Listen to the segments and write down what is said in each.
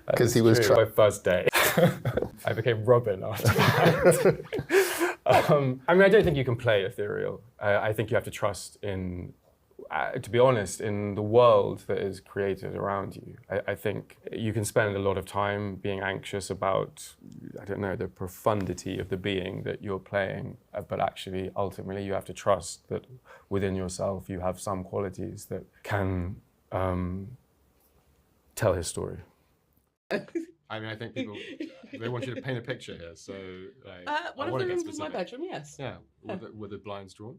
Because he was my first day. I became Robin after that. I mean, I don't think you can play ethereal. I think you have to trust in, to be honest, in the world that is created around you. I think you can spend a lot of time being anxious about, I don't know, the profundity of the being that you're playing, but actually, ultimately, you have to trust that within yourself you have some qualities that can tell his story. I mean, I think people, they want you to paint a picture here, so like, one of the rooms was my bedroom, yes. Yeah, were the blinds drawn?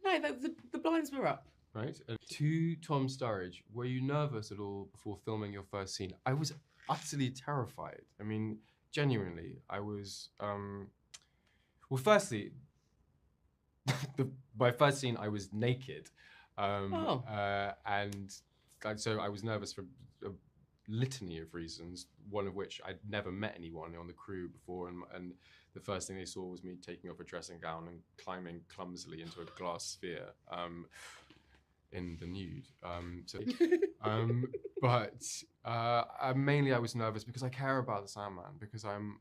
No, the blinds were up. Right. And to Tom Sturridge, were you nervous at all before filming your first scene? I was utterly terrified. I mean, genuinely, I was, well, firstly, my first scene, I was naked. And so I was nervous for a litany of reasons, one of which I'd never met anyone on the crew before, and the first thing they saw was me taking off a dressing gown and climbing clumsily into a glass sphere in the nude. Mainly I was nervous because I care about the Sandman, because I'm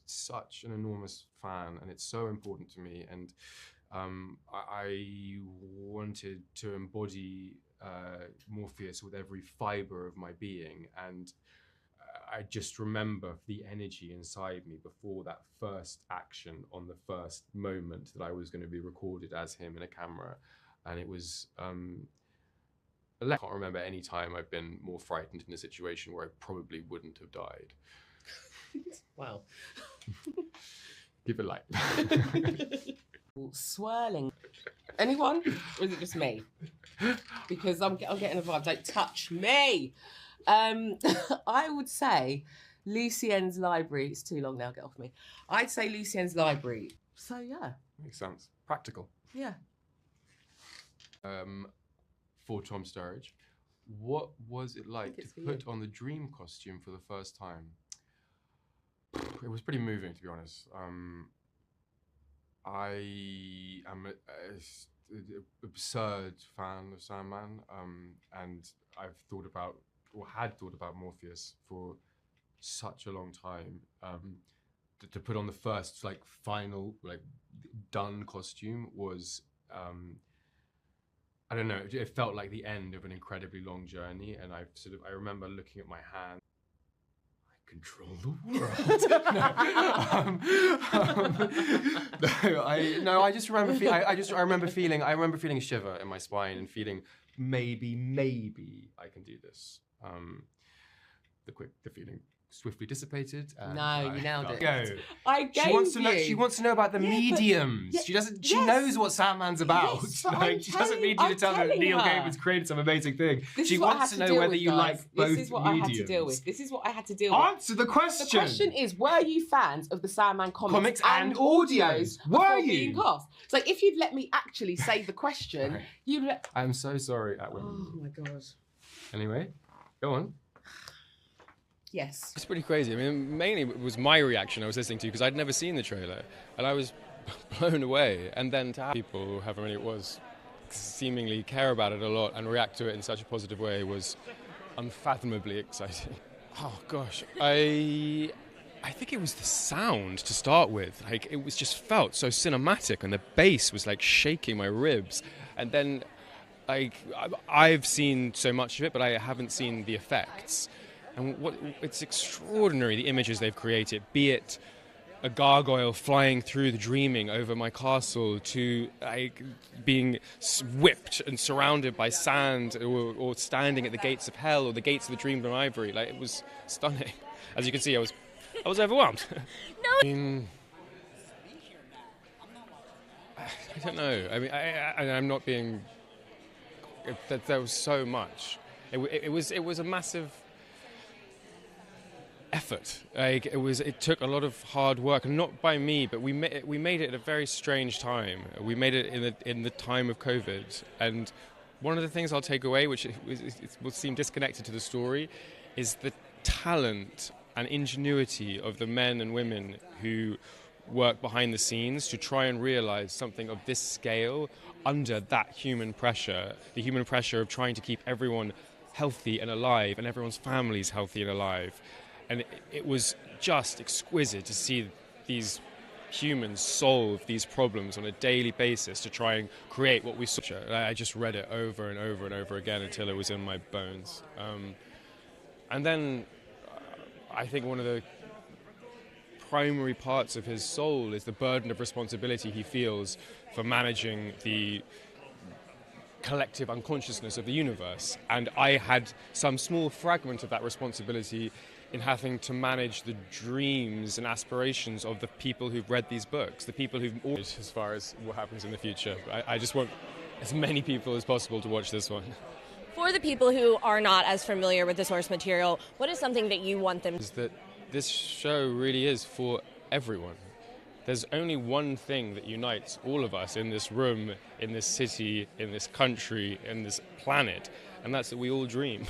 such an enormous fan and it's so important to me, and I wanted to embody Morpheus with every fiber of my being, and I just remember the energy inside me before that first action on the first moment that I was going to be recorded as him in a camera, and it was I can't remember any time I've been more frightened in a situation where I probably wouldn't have died. Wow. Give it light. Swirling. Anyone? Or is it just me? Because I'm getting a vibe. Don't touch me. I would say Lucien's Library. It's too long now. Get off me. I'd say Lucien's Library. So yeah. Makes sense. Practical. Yeah. For Tom Sturridge, what was it like to put on the dream costume for the first time? It was pretty moving, to be honest. I am an absurd fan of Sandman, and I've thought about, or had thought about Morpheus for such a long time. To put on the first, like, final, like, done costume was, I don't know, it felt like the end of an incredibly long journey, and I remember looking at my hand. I control the world. I just remember I remember feeling a shiver in my spine and feeling maybe I can do this. The feeling swiftly dissipated. No, you nailed it. Go. She wants to know about the mediums. She knows what Sandman's about. Yes, she doesn't need you to tell her that Neil Gaiman's created some amazing thing. She wants to know whether you like both mediums. This is what I had to deal with. This is what I had to deal with. Answer the question. The question is, were you fans of the Sandman comics and audios were you being cast? So if you'd let me actually say the question, I'm so sorry, Atwin. Oh my God. Anyway, go on. Yes. It's pretty crazy. I mean, mainly it was my reaction I was listening to because I'd never seen the trailer and I was blown away. And then to have people, however many it was, seemingly care about it a lot and react to it in such a positive way was unfathomably exciting. Oh gosh, I think it was the sound to start with. Like, it was just felt so cinematic, and the bass was like shaking my ribs. And then, like, I've seen so much of it, but I haven't seen the effects. And it's extraordinary, the images they've created, be it a gargoyle flying through the dreaming over my castle to being whipped and surrounded by sand, or standing at the gates of hell or the gates of the Dreamland Ivory. Like, it was stunning. As you can see, I was overwhelmed. No. I mean, I don't know. I mean, I'm not being. There was so much. It was a massive effort. Like, it took a lot of hard work, and not by me, but we made it at a very strange time. We made it in the time of COVID, and one of the things I'll take away, which will seem disconnected to the story, is the talent and ingenuity of the men and women who work behind the scenes to try and realize something of this scale under that human pressure, the human pressure of trying to keep everyone healthy and alive, and everyone's family's healthy and alive. And it was just exquisite to see these humans solve these problems on a daily basis to try and create what we saw. I just read it over and over and over again until it was in my bones. And then I think one of the primary parts of his soul is the burden of responsibility he feels for managing the collective unconsciousness of the universe. And I had some small fragment of that responsibility in having to manage the dreams and aspirations of the people who've read these books, the people who've always, as far as what happens in the future. I just want as many people as possible to watch this one. For the people who are not as familiar with the source material, what is something that you want them to... Is that this show really is for everyone. There's only one thing that unites all of us in this room, in this city, in this country, in this planet, and that's that we all dream.